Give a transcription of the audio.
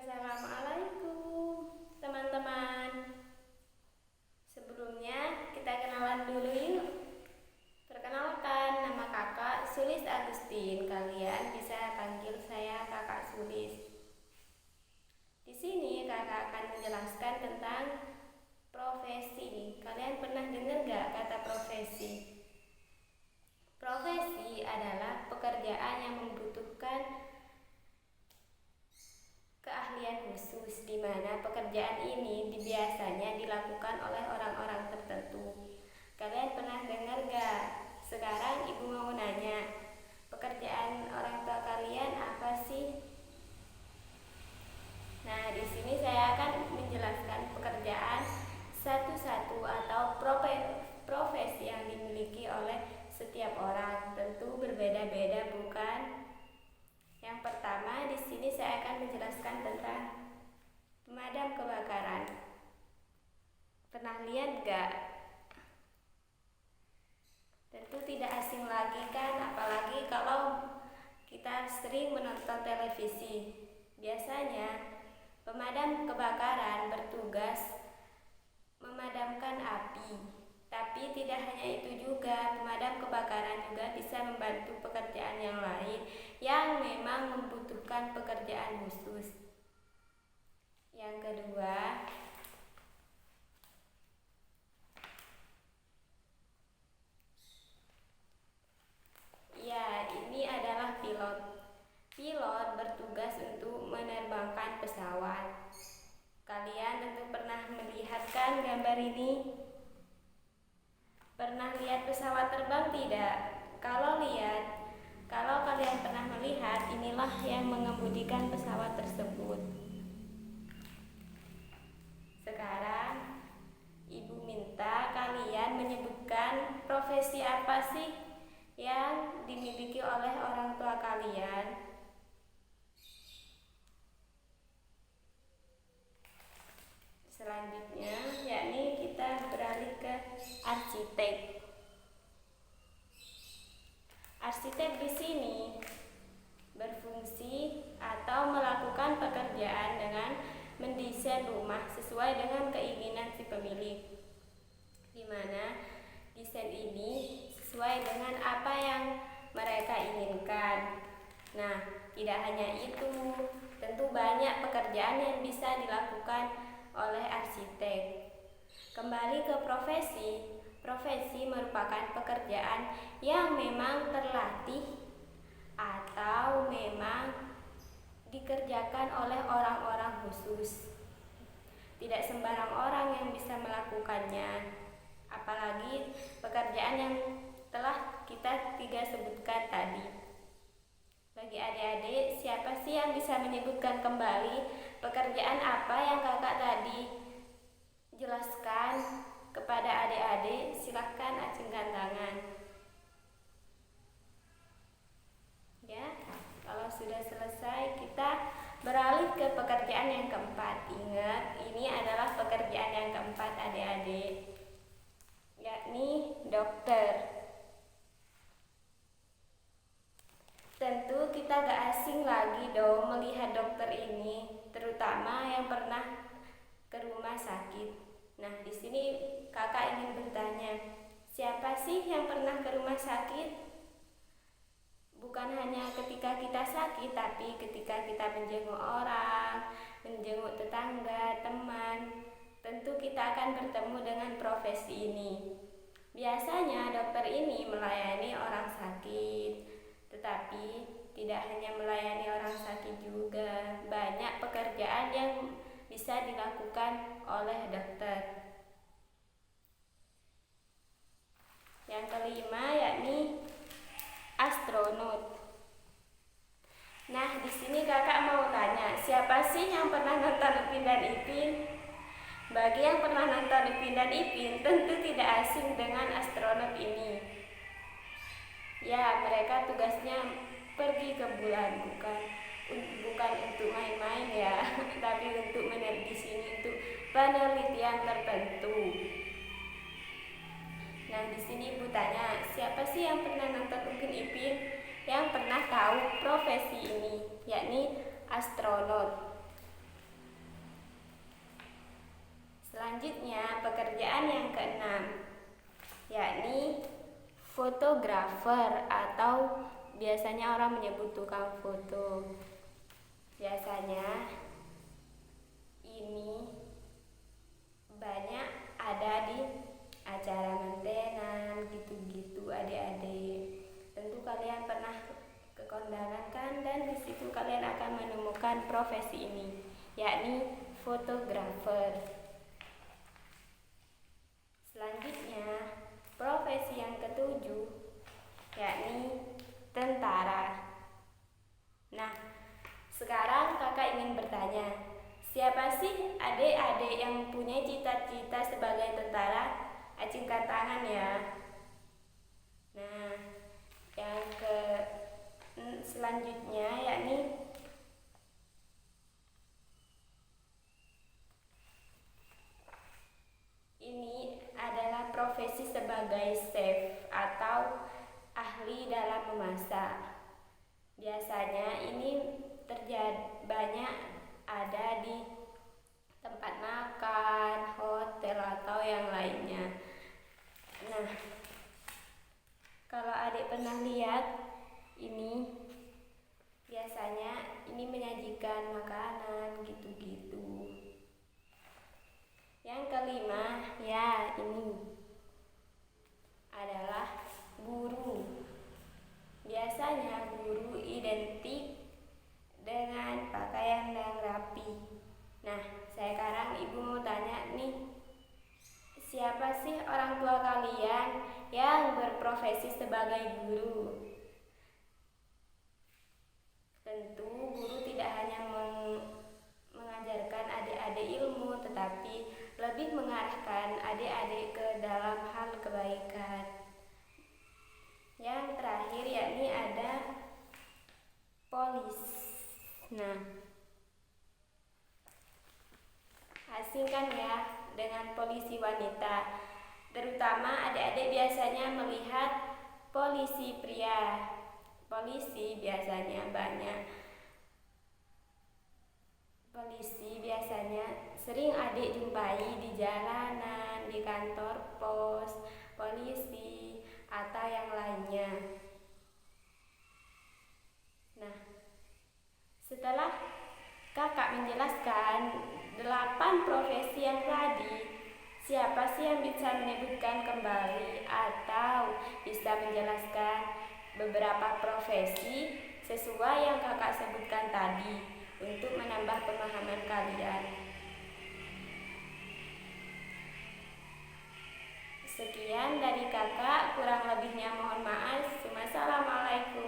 Assalamualaikum teman-teman. Sebelumnya kita kenalan dulu yuk. Perkenalkan, nama kakak Sulis Agustin. Kalian bisa panggil saya kakak Sulis. Di sini kakak akan menjelaskan tentang profesi. Kalian pernah dengar gak kata profesi? Profesi adalah pekerjaan yang membutuhkan keahlian khusus, di mana pekerjaan ini biasanya dilakukan oleh orang-orang tertentu. Kalian pernah dengar gak? Sekarang ibu mau nanya, pekerjaan orang tua kalian apa sih? Nah, di sini saya akan menjelaskan pekerjaan satu-satu atau profesi yang dimiliki oleh setiap orang. Tentu berbeda-beda, bukan? Yang pertama, di sini saya akan menjelaskan tentang pemadam kebakaran. Pernah lihat gak? Tentu tidak asing lagi kan, apalagi kalau kita sering menonton televisi. Biasanya pemadam kebakaran bertugas memadamkan api. Tapi tidak hanya itu juga, pemadam kebakaran juga bisa membantu pekerjaan yang lain yang memang membutuhkan pekerjaan khusus. Yang kedua, ya, ini adalah pilot. Pilot bertugas untuk menerbangkan pesawat. Kalian tentu pernah melihat kan gambar ini? Pernah lihat pesawat terbang tidak? Kalau kalian pernah melihat, inilah yang mengemudikan pesawat tersebut. Sekarang ibu minta kalian menyebutkan profesi apa sih yang dimiliki oleh orang tua kalian. Selanjutnya, yakni kita beralih ke arsitek. Arsitek di sini berfungsi atau melakukan pekerjaan dengan mendesain rumah sesuai dengan keinginan si pemilik, di mana desain ini sesuai dengan apa yang mereka inginkan. Nah, tidak hanya itu, tentu banyak pekerjaan yang bisa dilakukan oleh arsitek. Kembali ke profesi. Profesi merupakan pekerjaan yang memang terlatih atau memang dikerjakan oleh orang-orang khusus. Tidak sembarang orang yang bisa melakukannya. Apalagi pekerjaan yang telah kita tiga sebutkan tadi. Bagi adik-adik, siapa sih yang bisa menyebutkan kembali pekerjaan apa yang kakak tadi jelaskan kepada adik-adik? Silahkan acungkan tangan. Ya, kalau sudah selesai, kita beralih ke pekerjaan yang keempat. Ingat, ini adalah pekerjaan yang keempat adik-adik, yakni dokter. Tentu kita gak asing lagi dong melihat dokter ini, terutama yang pernah ke rumah sakit. Nah, di sini kakak ingin bertanya, siapa sih yang pernah ke rumah sakit? Bukan hanya ketika kita sakit, tapi ketika kita menjenguk orang, menjenguk tetangga, teman, tentu kita akan bertemu dengan profesi ini. Biasanya dokter ini melayani orang sakit, tetapi tidak hanya melayani orang sakit juga, banyak pekerjaan yang bisa dilakukan oleh dokter. Yang kelima, yakni astronot. Nah, di sini kakak mau tanya, siapa sih yang pernah nonton Upin dan Ipin? Bagi yang pernah nonton Upin dan Ipin, tentu tidak asing dengan astronot ini. Ya, mereka tugasnya pergi ke bulan, bukan untuk main-main ya, tapi untuk di sini untuk penelitian tertentu. Nah, di sini ibu tanya, siapa sih yang pernah nonton Upin Ipin yang pernah tahu profesi ini, yakni astronot? Selanjutnya pekerjaan yang keenam, yakni fotografer atau biasanya orang menyebut tukang foto. Biasanya ini banyak ada di acara mantenan gitu-gitu adik-adik. Tentu kalian pernah ke kondangan kan, dan di situ kalian akan menemukan profesi ini, yakni fotografer. Selanjutnya profesi yang ketujuh, yakni tentara. Nah, sekarang kakak ingin bertanya, siapa sih adik-adik yang mempunyai cita-cita sebagai tentara? Acungkan tangan ya. Nah, yang selanjutnya yakni ini adalah profesi sebagai chef atau ahli dalam memasak. Biasanya ini banyak ada di tempat makan, hotel atau yang lainnya. Nah, kalau adik pernah lihat ini, biasanya ini menyajikan makanan gitu-gitu. Yang kelima, ya ini adalah guru. Biasanya guru identik dengan pakaian yang rapi. Nah, sekarang ibu mau tanya nih, siapa sih orang tua kalian yang berprofesi sebagai guru? Tentu guru tidak hanya mengajarkan adik-adik ilmu, tetapi lebih mengarahkan adik-adik ke dalam hal kebaikan. Yang terakhir yakni ada polis. Nah, asingkan ya dengan polisi wanita. Terutama adik-adik biasanya melihat polisi pria. Polisi biasanya sering adik jumpai di jalanan, di kantor pos, polisi, atau yang lainnya. Nah, setelah kakak menjelaskan 8 profesi yang tadi, siapa sih yang bisa menyebutkan kembali atau bisa menjelaskan beberapa profesi sesuai yang kakak sebutkan tadi untuk menambah pemahaman kalian? Sekian dari kakak, kurang lebihnya mohon maaf. Wassalamualaikum.